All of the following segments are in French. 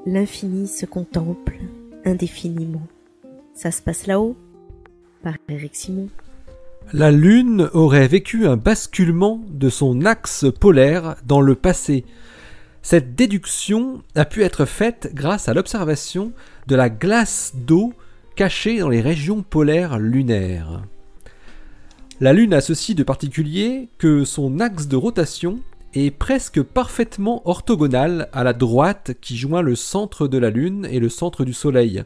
L'infini se contemple indéfiniment. Ça se passe là-haut, par Éric Simon. La Lune aurait vécu un basculement de son axe polaire dans le passé. Cette déduction a pu être faite grâce à l'observation de la glace d'eau cachée dans les régions polaires lunaires. La Lune a ceci de particulier que son axe de rotation est presque parfaitement orthogonal à la droite qui joint le centre de la Lune et le centre du Soleil.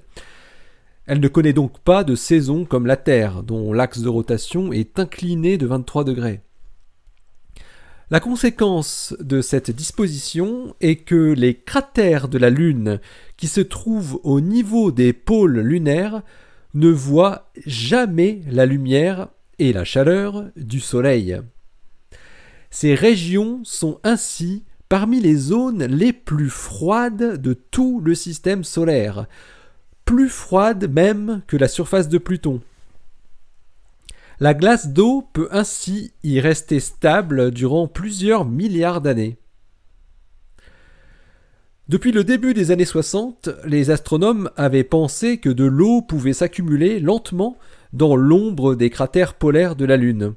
Elle ne connaît donc pas de saison comme la Terre, dont l'axe de rotation est incliné de 23 degrés. La conséquence de cette disposition est que les cratères de la Lune qui se trouvent au niveau des pôles lunaires ne voient jamais la lumière et la chaleur du Soleil. Ces régions sont ainsi parmi les zones les plus froides de tout le système solaire, plus froides même que la surface de Pluton. La glace d'eau peut ainsi y rester stable durant plusieurs milliards d'années. Depuis le début des années 60, les astronomes avaient pensé que de l'eau pouvait s'accumuler lentement dans l'ombre des cratères polaires de la Lune.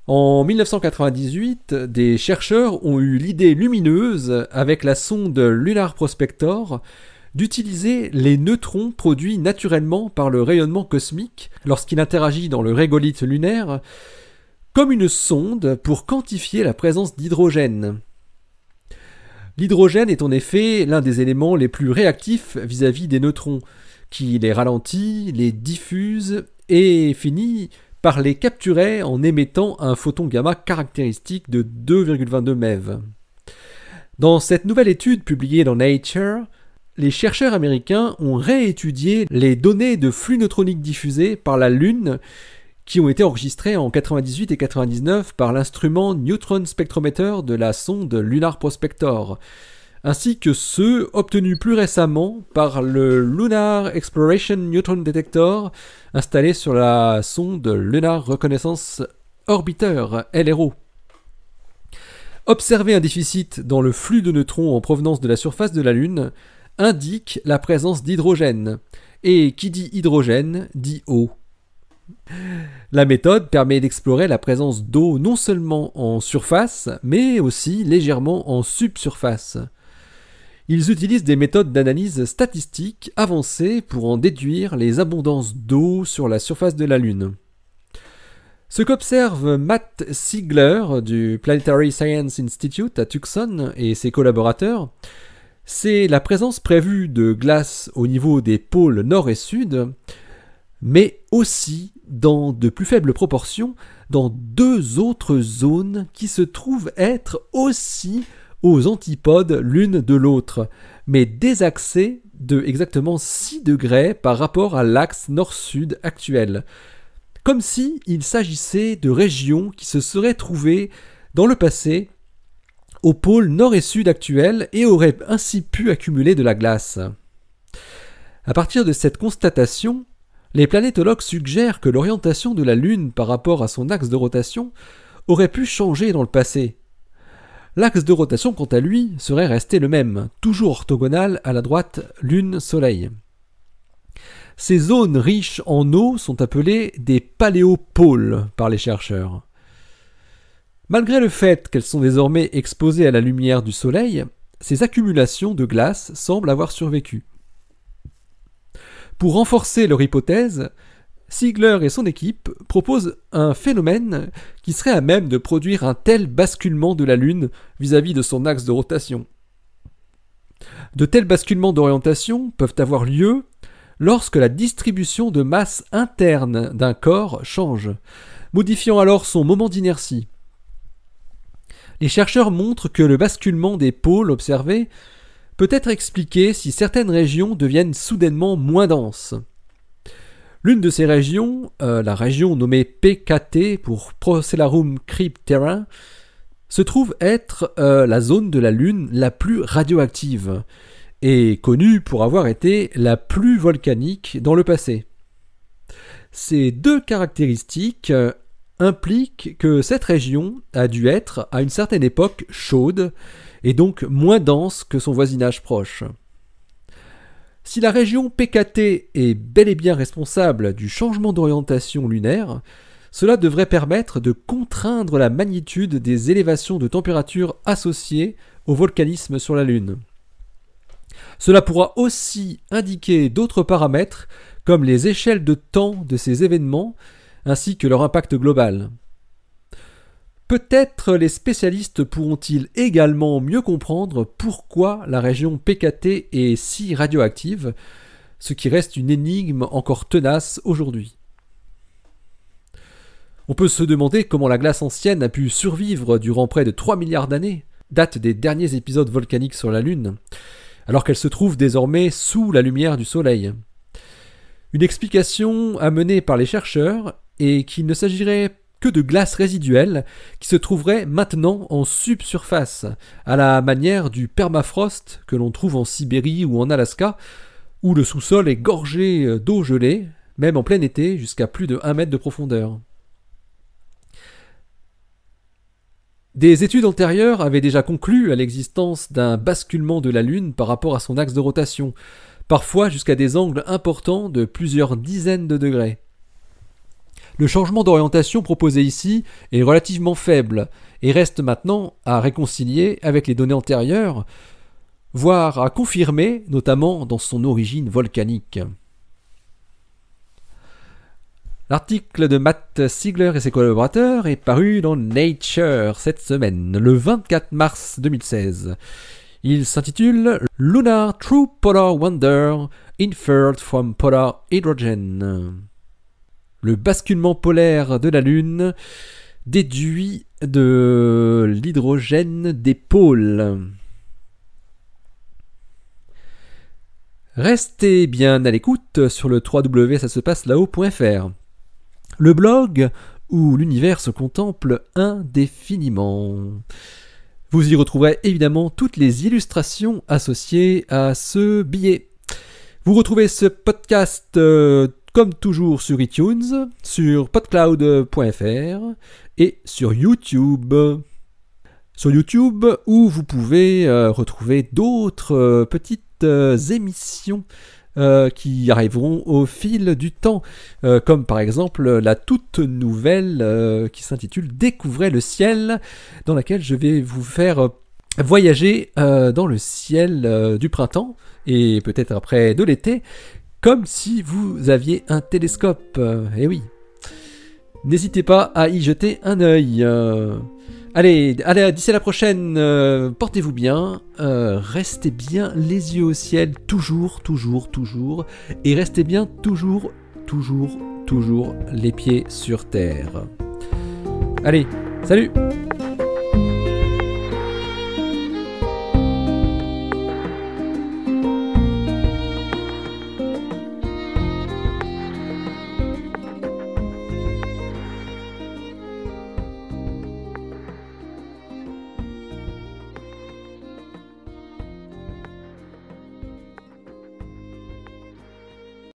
En 1998, des chercheurs ont eu l'idée lumineuse, avec la sonde Lunar Prospector, d'utiliser les neutrons produits naturellement par le rayonnement cosmique lorsqu'il interagit dans le régolithe lunaire, comme une sonde pour quantifier la présence d'hydrogène. L'hydrogène est en effet l'un des éléments les plus réactifs vis-à-vis des neutrons, qui les ralentit, les diffuse et finit par les capturer en émettant un photon gamma caractéristique de 2,22 MeV. Dans cette nouvelle étude publiée dans Nature, les chercheurs américains ont réétudié les données de flux neutroniques diffusés par la Lune qui ont été enregistrées en 98 et 99 par l'instrument Neutron Spectrometer de la sonde Lunar Prospector, ainsi que ceux obtenus plus récemment par le Lunar Exploration Neutron Detector installé sur la sonde Lunar Reconnaissance Orbiter, LRO. Observer un déficit dans le flux de neutrons en provenance de la surface de la Lune indique la présence d'hydrogène, et qui dit hydrogène dit eau. La méthode permet d'explorer la présence d'eau non seulement en surface, mais aussi légèrement en subsurface. Ils utilisent des méthodes d'analyse statistique avancées pour en déduire les abondances d'eau sur la surface de la Lune. Ce qu'observe Matt Ziegler du Planetary Science Institute à Tucson et ses collaborateurs, c'est la présence prévue de glace au niveau des pôles nord et sud, mais aussi, dans de plus faibles proportions, dans deux autres zones qui se trouvent être aussi aux antipodes l'une de l'autre, mais désaxées de exactement 6 degrés par rapport à l'axe nord-sud actuel. Comme si il s'agissait de régions qui se seraient trouvées dans le passé aux pôles nord et sud actuels et auraient ainsi pu accumuler de la glace. À partir de cette constatation, les planétologues suggèrent que l'orientation de la Lune par rapport à son axe de rotation aurait pu changer dans le passé. L'axe de rotation, quant à lui, serait resté le même, toujours orthogonal à la droite Lune-Soleil. Ces zones riches en eau sont appelées des paléopôles par les chercheurs. Malgré le fait qu'elles sont désormais exposées à la lumière du Soleil, ces accumulations de glace semblent avoir survécu. Pour renforcer leur hypothèse, Ziegler et son équipe proposent un phénomène qui serait à même de produire un tel basculement de la Lune vis-à-vis de son axe de rotation. De tels basculements d'orientation peuvent avoir lieu lorsque la distribution de masse interne d'un corps change, modifiant alors son moment d'inertie. Les chercheurs montrent que le basculement des pôles observés peut être expliqué si certaines régions deviennent soudainement moins denses. L'une de ces régions, la région nommée PKT pour Procellarum Cryptera, se trouve être la zone de la Lune la plus radioactive et connue pour avoir été la plus volcanique dans le passé. Ces deux caractéristiques implique que cette région a dû être, à une certaine époque, chaude, et donc moins dense que son voisinage proche. Si la région PKT est bel et bien responsable du changement d'orientation lunaire, cela devrait permettre de contraindre la magnitude des élévations de température associées au volcanisme sur la Lune. Cela pourra aussi indiquer d'autres paramètres comme les échelles de temps de ces événements ainsi que leur impact global. Peut-être les spécialistes pourront-ils également mieux comprendre pourquoi la région PKT est si radioactive, ce qui reste une énigme encore tenace aujourd'hui. On peut se demander comment la glace ancienne a pu survivre durant près de 3 milliards d'années, date des derniers épisodes volcaniques sur la Lune, alors qu'elle se trouve désormais sous la lumière du Soleil. Une explication amenée par les chercheurs est qu'il ne s'agirait que de glace résiduelle qui se trouverait maintenant en subsurface, à la manière du permafrost que l'on trouve en Sibérie ou en Alaska, où le sous-sol est gorgé d'eau gelée, même en plein été, jusqu'à plus de 1 mètre de profondeur. Des études antérieures avaient déjà conclu à l'existence d'un basculement de la Lune par rapport à son axe de rotation, parfois jusqu'à des angles importants de plusieurs dizaines de degrés. Le changement d'orientation proposé ici est relativement faible et reste maintenant à réconcilier avec les données antérieures, voire à confirmer, notamment dans son origine volcanique. L'article de Matt Sigler et ses collaborateurs est paru dans Nature cette semaine, le 24 mars 2016. Il s'intitule « Lunar True Polar Wonder Inferred from Polar Hydrogen ». Le basculement polaire de la Lune déduit de l'hydrogène des pôles. Restez bien à l'écoute sur le www.ça-se-passe-là-haut.fr. Le blog où l'univers se contemple indéfiniment. Vous y retrouverez évidemment toutes les illustrations associées à ce billet. Vous retrouvez ce podcast comme toujours sur iTunes, sur podcloud.fr et sur YouTube. Sur YouTube où vous pouvez retrouver d'autres petites émissions qui arriveront au fil du temps, comme par exemple la toute nouvelle qui s'intitule « Découvrez le ciel », dans laquelle je vais vous faire voyager dans le ciel du printemps et peut-être après de l'été, comme si vous aviez un télescope. Eh oui, n'hésitez pas à y jeter un œil. Allez, d'ici à la prochaine, portez-vous bien, restez bien les yeux au ciel, toujours, et restez bien toujours les pieds sur terre. Allez, salut!